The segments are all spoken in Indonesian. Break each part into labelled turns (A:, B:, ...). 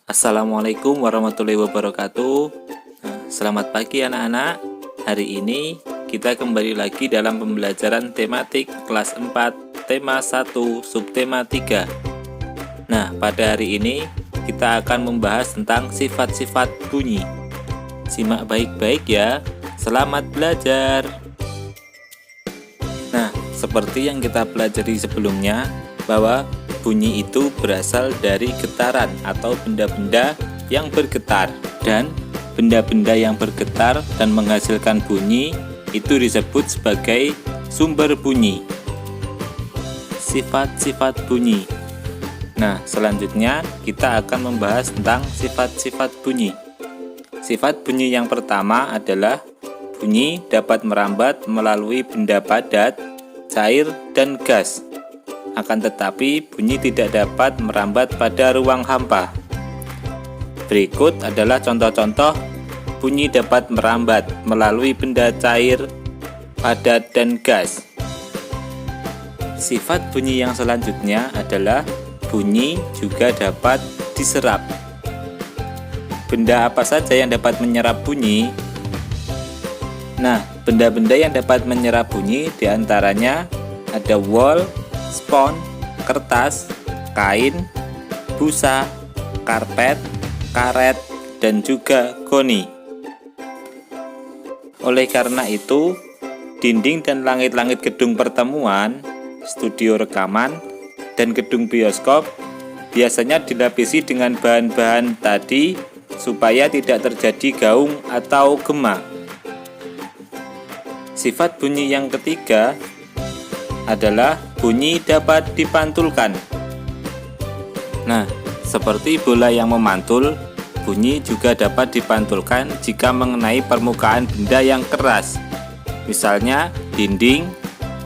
A: Assalamualaikum warahmatullahi wabarakatuh. Selamat pagi anak-anak. Hari ini kita kembali lagi dalam pembelajaran tematik kelas 4, tema 1, subtema 3. Nah, pada hari ini kita akan membahas tentang sifat-sifat bunyi. Simak baik-baik ya. Selamat belajar. Nah, seperti yang kita pelajari sebelumnya, bahwa bunyi itu berasal dari getaran atau benda-benda yang bergetar, dan benda-benda yang bergetar dan menghasilkan bunyi itu disebut sebagai sumber bunyi. Sifat-sifat bunyi. Nah, selanjutnya kita akan membahas tentang sifat-sifat bunyi. Sifat bunyi yang pertama adalah bunyi dapat merambat melalui benda padat, cair, dan gas. Akan tetapi bunyi tidak dapat merambat pada ruang hampa. Berikut adalah contoh-contoh bunyi dapat merambat melalui benda cair, padat, dan gas. Sifat bunyi yang selanjutnya adalah bunyi juga dapat diserap. Benda apa saja yang dapat menyerap bunyi? Nah, benda-benda yang dapat menyerap bunyi diantaranya ada wol, spons, kertas, kain, busa, karpet, karet, dan juga goni. Oleh karena itu, dinding dan langit-langit gedung pertemuan, studio rekaman, dan gedung bioskop biasanya dilapisi dengan bahan-bahan tadi supaya tidak terjadi gaung atau gema. Sifat bunyi yang ketiga adalah bunyi dapat dipantulkan. Nah, seperti bola yang memantul, bunyi juga dapat dipantulkan jika mengenai permukaan benda yang keras. Misalnya dinding,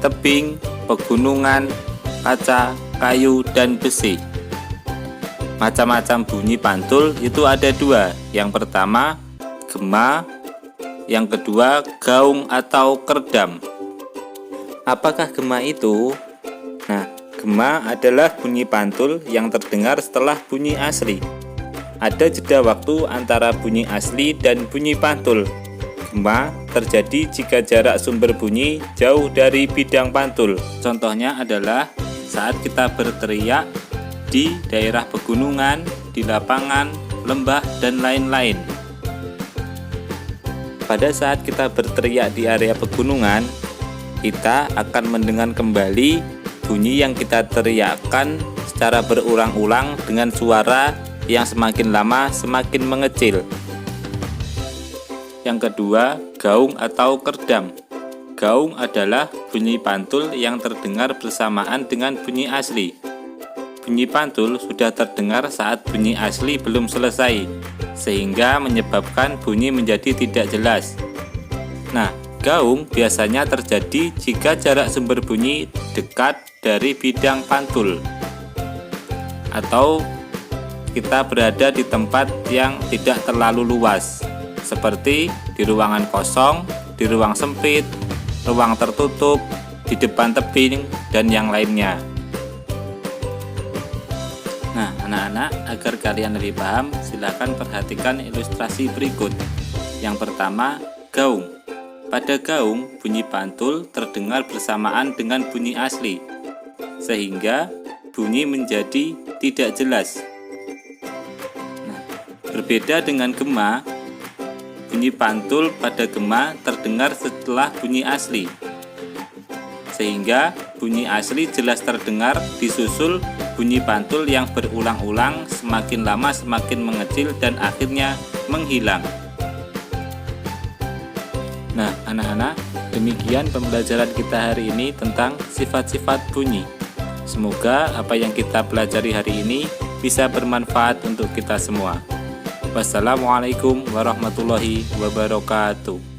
A: tebing, pegunungan, kaca, kayu, dan besi. Macam-macam bunyi pantul itu ada dua. Yang pertama, gema. Yang kedua, gaung atau kerdam. Apakah gema itu? Nah, gema adalah bunyi pantul yang terdengar setelah bunyi asli. Ada jeda waktu antara bunyi asli dan bunyi pantul. Gema terjadi jika jarak sumber bunyi jauh dari bidang pantul. Contohnya adalah saat kita berteriak di daerah pegunungan, di lapangan, lembah, dan lain-lain. Pada saat kita berteriak di area pegunungan, kita akan mendengar kembali bunyi yang kita teriakkan secara berulang-ulang dengan suara yang semakin lama semakin mengecil. Yang kedua, gaung atau kerdam. Gaung adalah bunyi pantul yang terdengar bersamaan dengan bunyi asli. Bunyi pantul sudah terdengar saat bunyi asli belum selesai, sehingga menyebabkan bunyi menjadi tidak jelas. Nah, gaung biasanya terjadi jika jarak sumber bunyi dekat dari bidang pantul, atau kita berada di tempat yang tidak terlalu luas, seperti di ruangan kosong, di ruang sempit, ruang tertutup, di depan tebing, dan yang lainnya. Nah, anak-anak, agar kalian lebih paham, silakan perhatikan ilustrasi berikut. Yang pertama, gaung. Pada gaung, bunyi pantul terdengar bersamaan dengan bunyi asli, sehingga bunyi menjadi tidak jelas. Nah, berbeda dengan gema, bunyi pantul pada gema terdengar setelah bunyi asli, sehingga bunyi asli jelas terdengar disusul bunyi pantul yang berulang-ulang, semakin lama semakin mengecil dan akhirnya menghilang. Nah, anak-anak, demikian pembelajaran kita hari ini tentang sifat-sifat bunyi. Semoga apa yang kita pelajari hari ini bisa bermanfaat untuk kita semua. Wassalamualaikum warahmatullahi wabarakatuh.